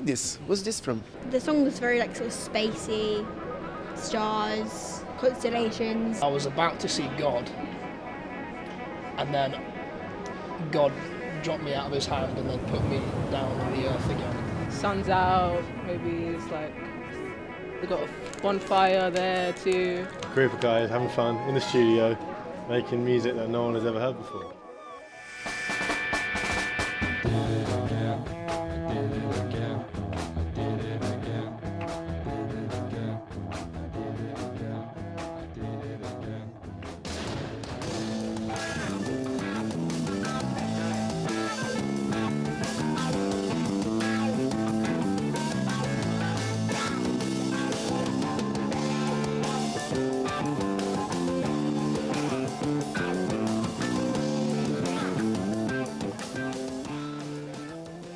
like this. What's this from? The song was very like sort of spacey, stars, constellations. I was about to see God, and then God dropped me out of his hand and then put me down on the earth again. Sun's out, maybe it's like they've got a bonfire there too. A group of guys having fun in the studio, making music that no one has ever heard before.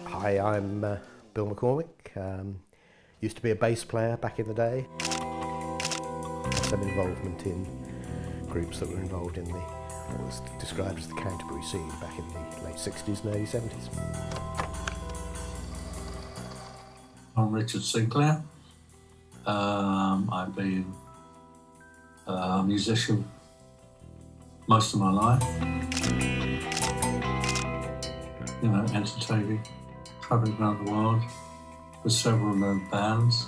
Hi, I'm Bill McCormick. Used to be a bass player back in the day. Some involvement in groups that were involved in what was described as the Canterbury scene back in the late 60s and early 70s. I'm Richard Sinclair. I've been a musician most of my life. You know, entertaining, travelling around the world with several known bands.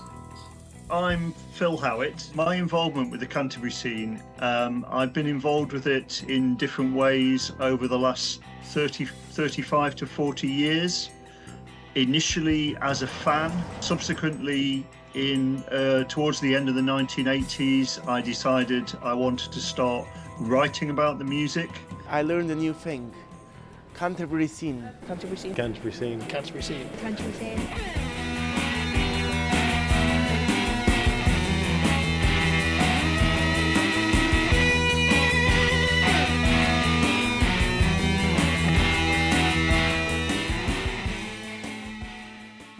I'm Phil Howitt. My involvement with the Canterbury scene, I've been involved with it in different ways over the last 35 to 40 years. Initially as a fan, subsequently towards the end of the 1980s, I decided I wanted to start writing about the music. I learned a new thing. Canterbury scene. Canterbury scene. Canterbury scene. Canterbury scene. Canterbury scene.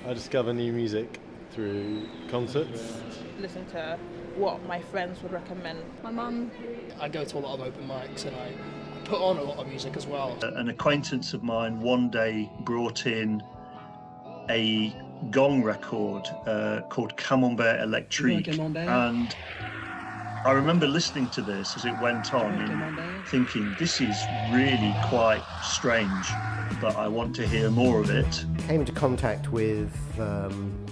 I discover new music through concerts. Listen to what my friends would recommend. My mum. I go to a lot of open mics and I put on a lot of music as well. An acquaintance of mine one day brought in a gong record called Camembert Electrique, and I remember listening to this as it went on and thinking, this is really quite strange, but I want to hear more of it. Came into contact with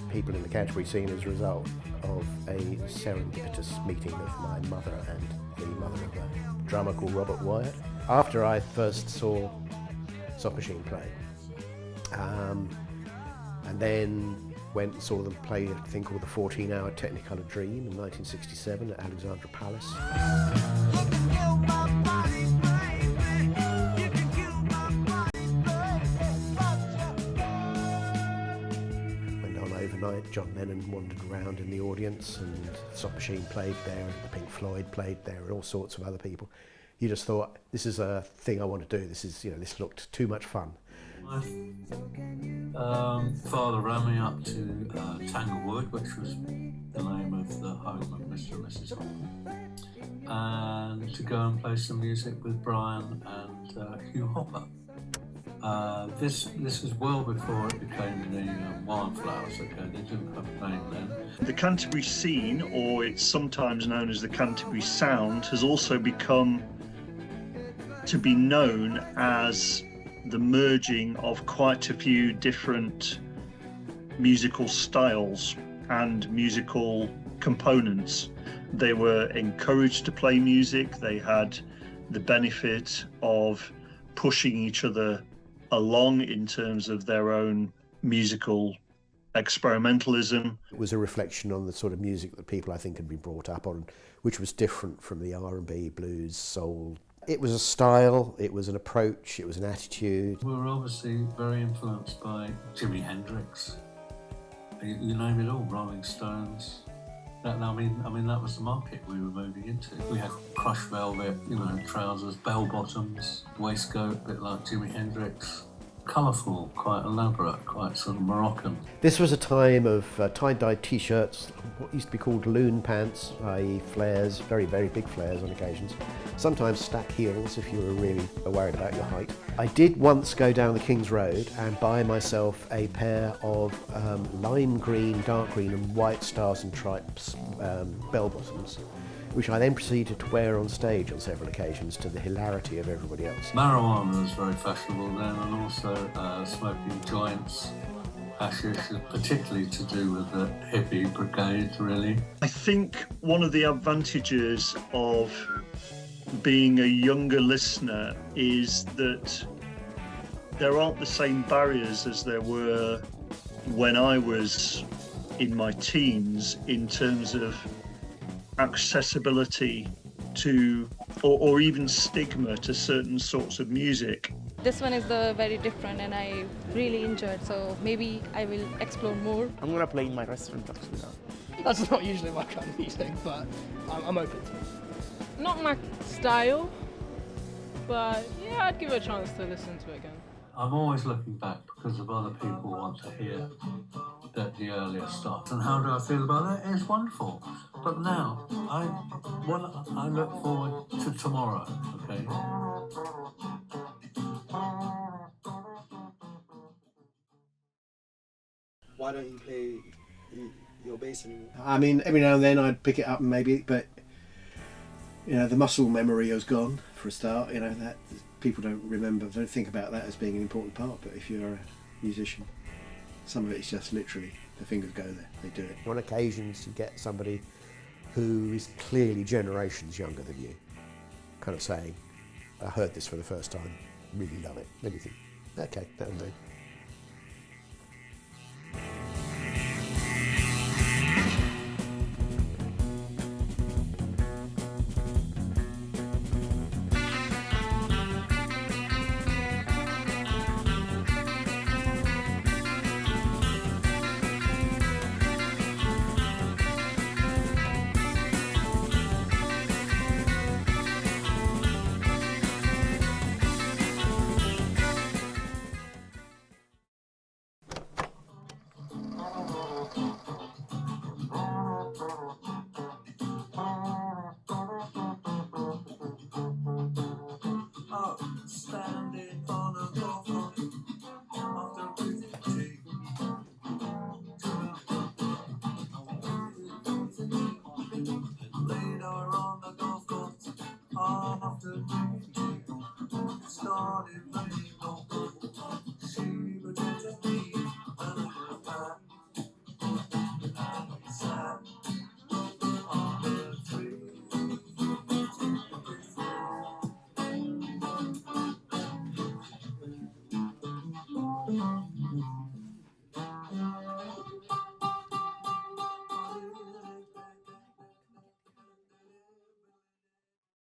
people in the Canterbury scene as a result of a serendipitous meeting of my mother and the mother of a drummer called Robert Wyatt. After I first saw Soft Machine play, and then went and saw them play a thing called the 14-Hour Technicolor Dream in 1967 at Alexandra Palace. Went on overnight, John Lennon wandered around in the audience and Soft Machine played there, and the Pink Floyd played there, and all sorts of other people. You just thought, this is a thing I want to do. This is, this looked too much fun. My father ran me up to Tanglewood, which was the name of the home of Mr. and Mrs. Hopper, and to go and play some music with Brian and Hugh Hopper. This is well before it became the Wildflowers. Okay, they didn't have a name then. The Canterbury scene, or it's sometimes known as the Canterbury sound, has also become to be known as the merging of quite a few different musical styles and musical components. They were encouraged to play music. They had the benefit of pushing each other along in terms of their own musical experimentalism. It was a reflection on the sort of music that people, I think, had been brought up on, which was different from the R&B, blues, soul. It was a style, it was an approach, it was an attitude. We were obviously very influenced by Jimi Hendrix. You name it all, Rolling Stones. That was the market we were moving into. We had crushed velvet, trousers, bell bottoms, waistcoat, a bit like Jimi Hendrix. colourful, quite elaborate, quite sort of Moroccan. This was a time of tie-dyed t-shirts, what used to be called loon pants, i.e. flares, very, very big flares on occasions. Sometimes stack heels if you were really worried about your height. I did once go down the King's Road and buy myself a pair of lime green, dark green and white stars and stripes bell-bottoms, which I then proceeded to wear on stage on several occasions to the hilarity of everybody else. Marijuana was very fashionable then, and also smoking joints, hashish, particularly to do with the hippie brigade, really. I think one of the advantages of being a younger listener is that there aren't the same barriers as there were when I was in my teens in terms of accessibility to or even stigma to certain sorts of music. This one is very different and I really enjoyed, so maybe I will explore more. I'm gonna play in my restaurant actually now. That's not usually my kind of music, but I'm open to it. Not my style, but yeah, I'd give it a chance to listen to it again. I'm always looking back because of other people want to hear the earlier stuff. And how do I feel about it? It's wonderful. But now, I look forward to tomorrow, okay? Why don't you play your bass anymore? I mean, every now and then I'd pick it up maybe, but you know, the muscle memory has gone for a start. You know, that people don't think about that as being an important part. But if you're a musician, some of it's just literally the fingers go there, they do it. On occasions you get somebody who is clearly generations younger than you, kind of saying, I heard this for the first time, really love it. Then you think, okay, that'll do.